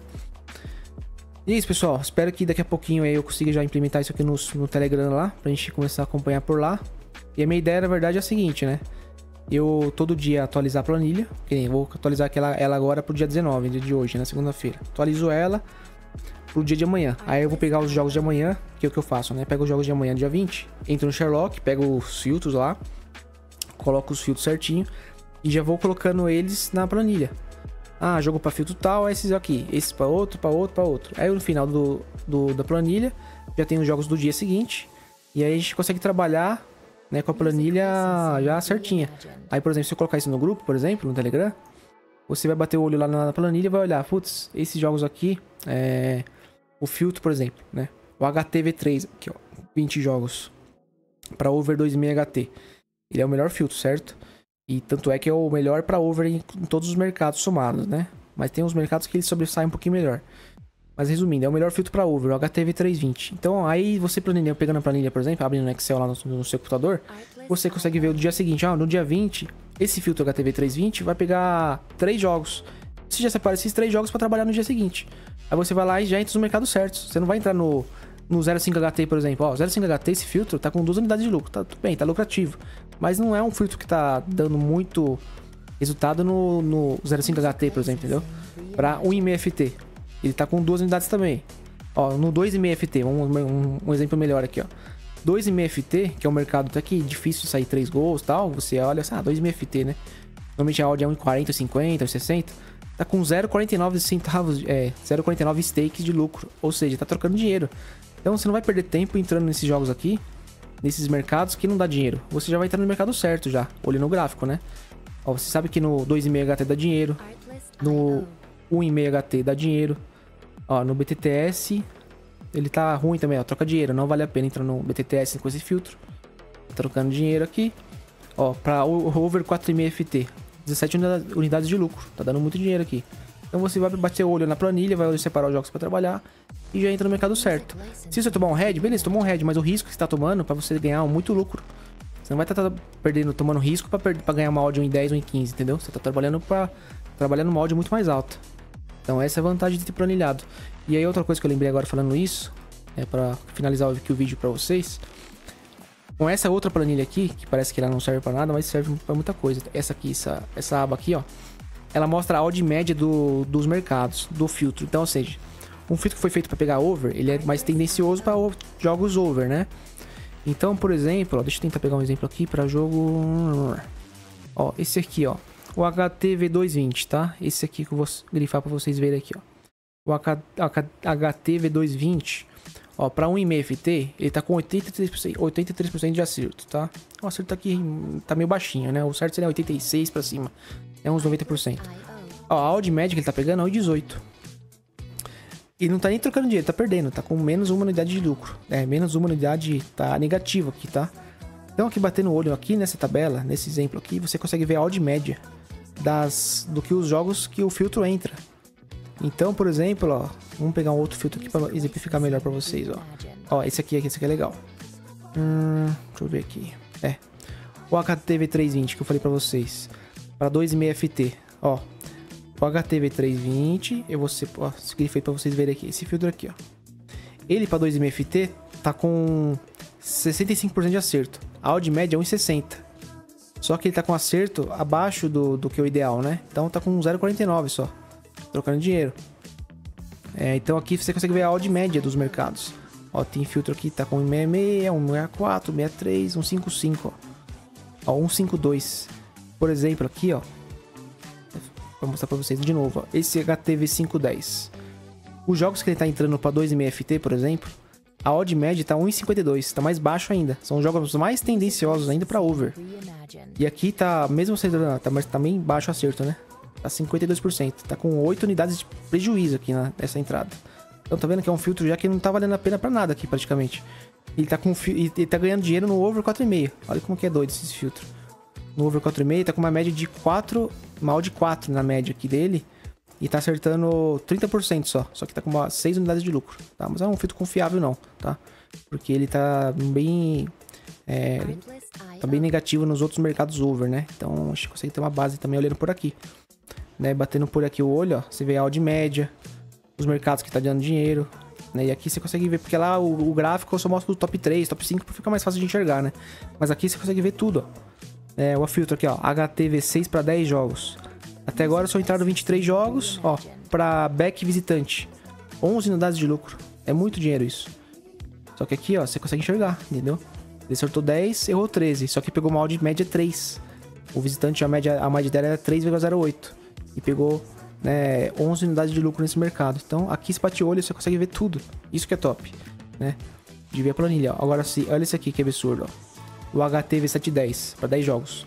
E é isso, pessoal. Espero que daqui a pouquinho aí eu consiga já implementar isso aqui no Telegram lá, pra gente começar a acompanhar por lá. E a minha ideia, na verdade, é a seguinte, né? Eu todo dia atualizar a planilha, que nem vou atualizar ela agora pro dia 19, dia de hoje, na segunda-feira. Atualizo ela pro dia de amanhã. Aí eu vou pegar os jogos de amanhã, que é o que eu faço, né? Pego os jogos de amanhã, dia 20, entro no Sherlock, pego os filtros lá, coloco os filtros certinho e já vou colocando eles na planilha. Jogo pra filtro tal, esses aqui, esses pra outro, pra outro, pra outro. Aí no final da planilha já tem os jogos do dia seguinte e aí a gente consegue trabalhar, né, com a planilha já certinha. Aí, por exemplo, se eu colocar isso no grupo, por exemplo, no Telegram, você vai bater o olho lá na planilha e vai olhar, putz, esses jogos aqui, o filtro, por exemplo, né? O HTV3, aqui ó, 20 jogos para over 2,5 HT. Ele é o melhor filtro, certo? E tanto é que é o melhor para over em todos os mercados somados, né? Mas tem uns mercados que ele sobressai um pouquinho melhor. Mas resumindo, é o melhor filtro para over, o HTV320. Então aí você pegando a planilha, por exemplo, abrindo no Excel lá no seu computador, você consegue ver o dia seguinte, no dia 20, esse filtro HTV320 vai pegar 3 jogos. Você já separa esses 3 jogos para trabalhar no dia seguinte. Aí você vai lá e já entra nos mercados certos. Você não vai entrar no 0,5 HT, por exemplo. 0,5 HT, esse filtro tá com 2 unidades de lucro. Tá tudo bem, tá lucrativo. Mas não é um filtro que tá dando muito resultado no 0,5 HT, por exemplo, entendeu? Para 1,5 FT. Ele tá com 2 unidades também. No 2,5 FT, um exemplo melhor aqui, ó. 2,5 FT, que é um mercado até que difícil de sair 3 gols e tal. Você olha assim, 2,5 FT, né? Normalmente a odd é 1,40, 50, 60. Tá com 0,49 centavos, 0,49 stakes de lucro. Ou seja, tá trocando dinheiro. Então você não vai perder tempo entrando nesses jogos aqui, nesses mercados que não dá dinheiro. Você já vai entrar no mercado certo já, olhando no gráfico, né? Você sabe que no 2,5 HT dá dinheiro, no 1,5 HT dá dinheiro. No BTTS ele tá ruim também, troca dinheiro, não vale a pena entrar no BTTS com esse filtro. Tá trocando dinheiro aqui. Pra over 4,5 FT, 17 unidades de lucro, tá dando muito dinheiro aqui. Então você vai bater o olho na planilha, vai separar os jogos para trabalhar e já entra no mercado certo. Se você tomar um head, beleza, tomou um head, mas o risco que você tá tomando para você ganhar muito lucro. Você não vai estar tomando risco para ganhar uma odd 1,10 ou 1,15, entendeu? Você tá trabalhando numa odd muito mais alta. Então essa é a vantagem de ter planilhado. E aí outra coisa que eu lembrei agora falando isso, para finalizar aqui o vídeo para vocês. Com essa outra planilha aqui, que parece que ela não serve para nada, mas serve para muita coisa. Essa aqui, essa aba aqui, ó. ela mostra a odd média dos mercados, do filtro. Então, ou seja, um filtro que foi feito para pegar over, ele é mais tendencioso para jogos over, né? Então, por exemplo, ó, deixa eu tentar pegar um exemplo aqui para jogo... Ó, esse aqui, ó. O HTV220, tá? Esse aqui que eu vou grifar para vocês verem aqui, ó. O HTV220, ó, para 1,5 FT, ele tá com 83% de acerto, tá? O acerto aqui tá meio baixinho, né? O certo seria 86 para cima. É uns 90%. Ó, a odd média que ele tá pegando é 1,18. E não tá nem trocando dinheiro, tá perdendo. Tá com menos uma unidade de lucro. Menos uma unidade tá negativo aqui, tá? Então aqui batendo o olho aqui nessa tabela, nesse exemplo aqui, você consegue ver a odd média do que os jogos que o filtro entra. Então, por exemplo, ó, vamos pegar um outro filtro aqui para exemplificar melhor para vocês, ó. Ó, esse aqui é legal. Deixa eu ver aqui. O HTV320 que eu falei para vocês, para 2,5 FT, ó. O HTV320, eu vou grifei para vocês verem aqui, esse filtro aqui, ó. Ele para 2,5 FT tá com 65% de acerto. A odd média é 1,60. Só que ele tá com acerto abaixo do que é o ideal, né? Então tá com 0,49 só. Trocando dinheiro. Então aqui você consegue ver a odd média dos mercados. Ó, tem filtro aqui, tá com 1,66, 1,64, 1,63, 1,55, ó. 1,52. Por exemplo, aqui, ó. Vou mostrar pra vocês de novo, ó. Esse HTV510. Os jogos que ele tá entrando pra 2,5 FT, por exemplo, a odd média tá 1,52. Tá mais baixo ainda. São jogos mais tendenciosos ainda pra over. E aqui tá, mesmo sendo, tá bem baixo o acerto, né? Tá 52%. Tá com 8 unidades de prejuízo aqui nessa entrada. Então tá vendo que é um filtro já que não tá valendo a pena pra nada aqui praticamente. Ele tá ganhando dinheiro no over 4,5. Olha como que é doido esse filtro. No over 4,5 tá com uma média de 4, mal de 4 na média aqui dele. E tá acertando 30% só. Só que tá com 6 unidades de lucro, tá? Mas não é um filtro confiável não, tá? Porque ele tá bem... tá bem negativo nos outros mercados over, né? Então acho que consegue ter uma base também olhando por aqui. Né, batendo por aqui o olho, ó, você vê a odd média, os mercados que tá dando dinheiro, né? E aqui você consegue ver, porque lá o gráfico eu só mostro o top 3, top 5, pra ficar mais fácil de enxergar, né? Mas aqui você consegue ver tudo, ó. O filtro aqui, ó, HTV6 para 10 jogos. Até agora só entraram 23 jogos, ó, pra back visitante. 11 unidades de lucro. É muito dinheiro isso. Só que aqui, ó, você consegue enxergar, entendeu? Ele acertou 10, errou 13, só que pegou uma odd média 3. O visitante, a média dela era 3,08. E pegou, né, 11 unidades de lucro nesse mercado. Então, aqui se bate o olho, você consegue ver tudo. Isso que é top, né? De ver a planilha, ó. Agora sim, olha esse aqui que absurdo, ó. O HTV710, para 10 jogos.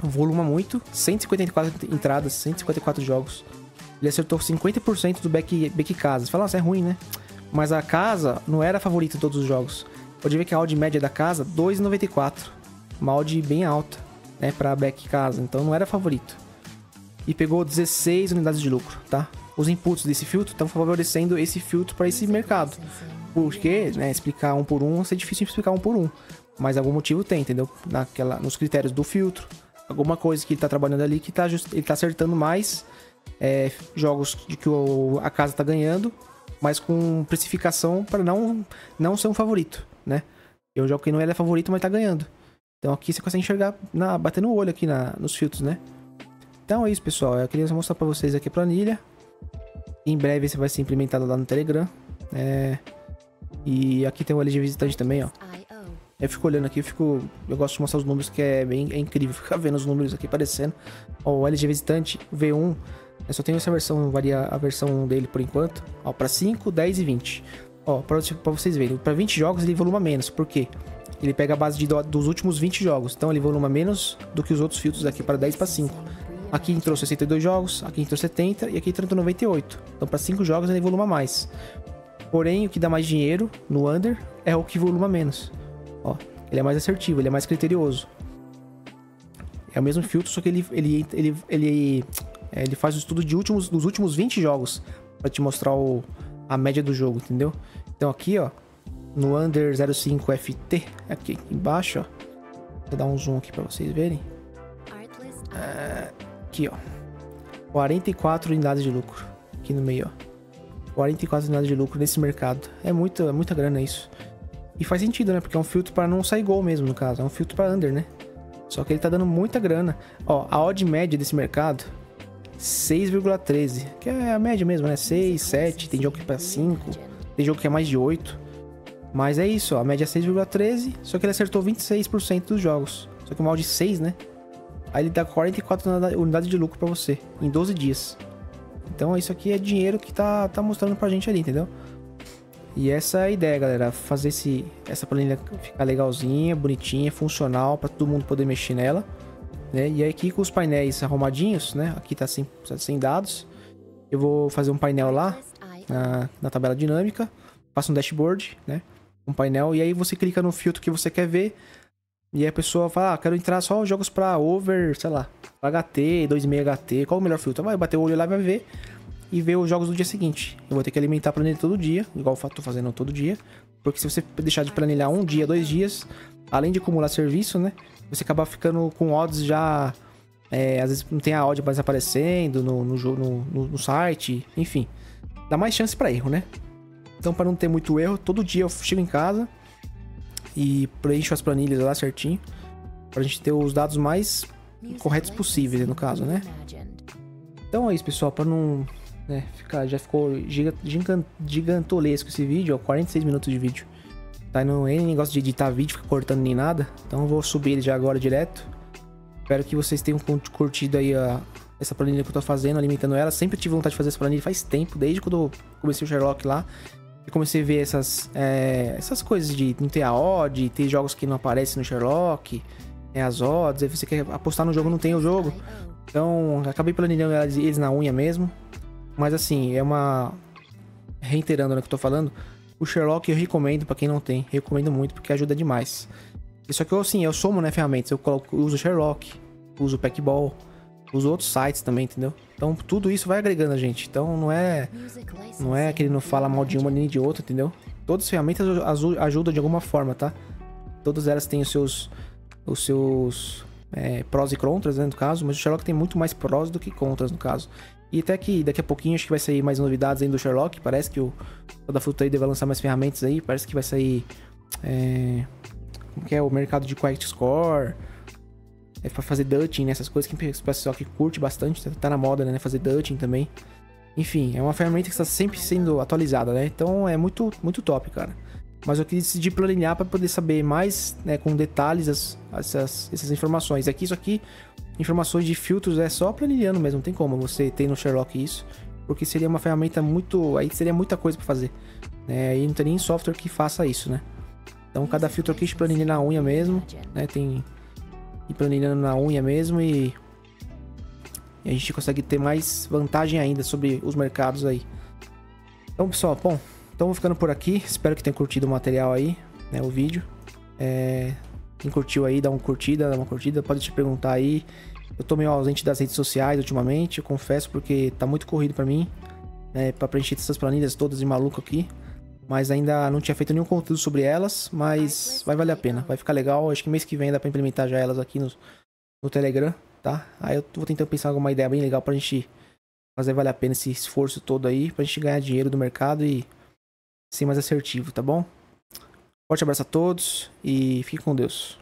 Voluma muito, 154 entradas, 154 jogos. Ele acertou 50% do back casa. Você fala, nossa, é ruim, né? Mas a casa não era a favorita em todos os jogos. Pode ver que a odd média da casa, 2,94. Uma odd bem alta, né, pra back casa. Então, não era favorito. E pegou 16 unidades de lucro, tá? Os inputs desse filtro estão favorecendo esse filtro para esse mercado. Porque, né, explicar um por um, é difícil explicar um por um. Mas algum motivo tem, entendeu? Nos critérios do filtro. Alguma coisa que ele tá trabalhando ali que ele tá acertando mais jogos de que a casa tá ganhando, mas com precificação para não ser um favorito, né? É um jogo que não é favorito, mas tá ganhando. Então aqui você consegue enxergar, batendo o olho aqui nos filtros, né? Então é isso, pessoal. Eu queria mostrar pra vocês aqui a planilha. Em breve isso vai ser implementado lá no Telegram. E aqui tem o LG Visitante também, ó. Eu fico olhando aqui, eu gosto de mostrar os números, que é incrível ficar vendo os números aqui aparecendo. Ó, o LG Visitante V1, eu só tenho essa versão, varia a versão dele por enquanto. Ó, pra 5, 10 e 20. Ó, pra vocês verem, pra 20 jogos ele voluma menos. Por quê? Ele pega a base dos últimos 20 jogos. Então ele voluma menos do que os outros filtros aqui para 10 para 5. Aqui entrou 62 jogos, aqui entrou 70 e aqui entrou 98. Então para 5 jogos ele voluma mais. Porém, o que dá mais dinheiro no under é o que voluma menos. Ó, ele é mais assertivo, ele é mais criterioso. É o mesmo filtro, só que ele faz o estudo dos últimos 20 jogos para te mostrar a média do jogo, entendeu? Então aqui, ó, no under 05 FT, aqui embaixo, ó. Vou dar um zoom aqui para vocês verem. Aqui, ó, 44 unidades de lucro aqui no meio, ó. 44 unidades de lucro nesse mercado. É muita grana isso. E faz sentido, né? Porque é um filtro para não sair gol mesmo, no caso. É um filtro para under, né? Só que ele tá dando muita grana. Ó, a odd média desse mercado 6,13, que é a média mesmo, né? 6, 7, tem jogo que é pra 5, tem jogo que é mais de 8. Mas é isso, ó, a média é 6,13, só que ele acertou 26% dos jogos. Só que o mal de 6, né? Aí ele dá 44 unidades de lucro pra você, em 12 dias. Então isso aqui é dinheiro que tá mostrando pra gente ali, entendeu? E essa é a ideia, galera. Fazer essa planilha ficar legalzinha, bonitinha, funcional, pra todo mundo poder mexer nela, né? E aí aqui com os painéis arrumadinhos, né? Aqui tá sem dados. Eu vou fazer um painel lá, na tabela dinâmica. Faço um dashboard, né? Um painel. E aí você clica no filtro que você quer ver. E aí a pessoa fala, quero entrar só os jogos pra over, sei lá, HT, 2,5 HT, qual o melhor filtro? Vai bater o olho lá e vai ver. E ver os jogos do dia seguinte. Eu vou ter que alimentar a planilha todo dia, igual eu tô fazendo todo dia. Porque se você deixar de planilhar um dia, 2 dias, além de acumular serviço, né? Você acaba ficando com odds já... às vezes não tem a odd mais aparecendo no site, enfim. Dá mais chance pra erro, né? Então, para não ter muito erro, todo dia eu chego em casa e preencho as planilhas lá certinho, pra gente ter os dados mais corretos possíveis, no caso, né? Então é isso, pessoal, para não já ficou gigantolesco esse vídeo, ó, 46 minutos de vídeo. Tá? Não é negócio de editar vídeo, ficar cortando nem nada, então eu vou subir ele já agora direto. Espero que vocês tenham curtido aí essa planilha que eu tô fazendo, alimentando ela. Sempre tive vontade de fazer essa planilha faz tempo, desde quando eu comecei o Sherlock lá. Eu comecei a ver essas coisas de não ter a odd, ter jogos que não aparecem no Sherlock, as odds, aí você quer apostar no jogo, não tem o jogo. Então, acabei planilhando eles na unha mesmo. Mas assim, reiterando no que eu tô falando, o Sherlock eu recomendo pra quem não tem. Recomendo muito, porque ajuda demais. Só que eu somo, né, ferramentas. Eu uso o Sherlock, uso o Packball, uso outros sites também, entendeu? Então, tudo isso vai agregando a gente. Então, não é que ele não fala mal de uma nem de outra, entendeu? Todas as ferramentas ajudam de alguma forma, tá? Todas elas têm os seus prós e contras, né, no caso. Mas o Sherlock tem muito mais prós do que contras, no caso. E até que daqui a pouquinho acho que vai sair mais novidades aí do Sherlock. Parece que o da Fulltrader vai lançar mais ferramentas aí. Parece que vai sair... como que é? O mercado de Quiet Score. Pra fazer Dutching, né? Essas coisas que o pessoal que curte bastante. Tá na moda, né? Fazer Dutching também. Enfim, é uma ferramenta que está sempre sendo atualizada, né? Então é muito, muito top, cara. Mas eu queria decidir planilhar para poder saber mais, né, com detalhes essas informações. Isso aqui, informações de filtros, é só planilhando mesmo. Não tem como você ter no Sherlock isso. Porque seria uma ferramenta muito... Aí seria muita coisa para fazer, né? Aí não tem nem software que faça isso, né? Então cada filtro aqui a gente planilha na unha mesmo, né? Tem... ir planilhando na unha mesmo e a gente consegue ter mais vantagem ainda sobre os mercados aí. Então, pessoal, bom, então vou ficando por aqui. Espero que tenham curtido o material aí, né, o vídeo. Quem curtiu aí, dá uma curtida, pode te perguntar aí. Eu tô meio ausente das redes sociais ultimamente, eu confesso, porque tá muito corrido pra mim, pra preencher essas planilhas todas de maluco aqui. Mas ainda não tinha feito nenhum conteúdo sobre elas, mas vai valer a pena, vai ficar legal. Acho que mês que vem dá pra implementar já elas aqui no Telegram, tá? Aí eu vou tentando pensar em alguma ideia bem legal pra gente fazer valer a pena esse esforço todo aí, pra gente ganhar dinheiro do mercado e ser mais assertivo, tá bom? Forte abraço a todos e fique com Deus.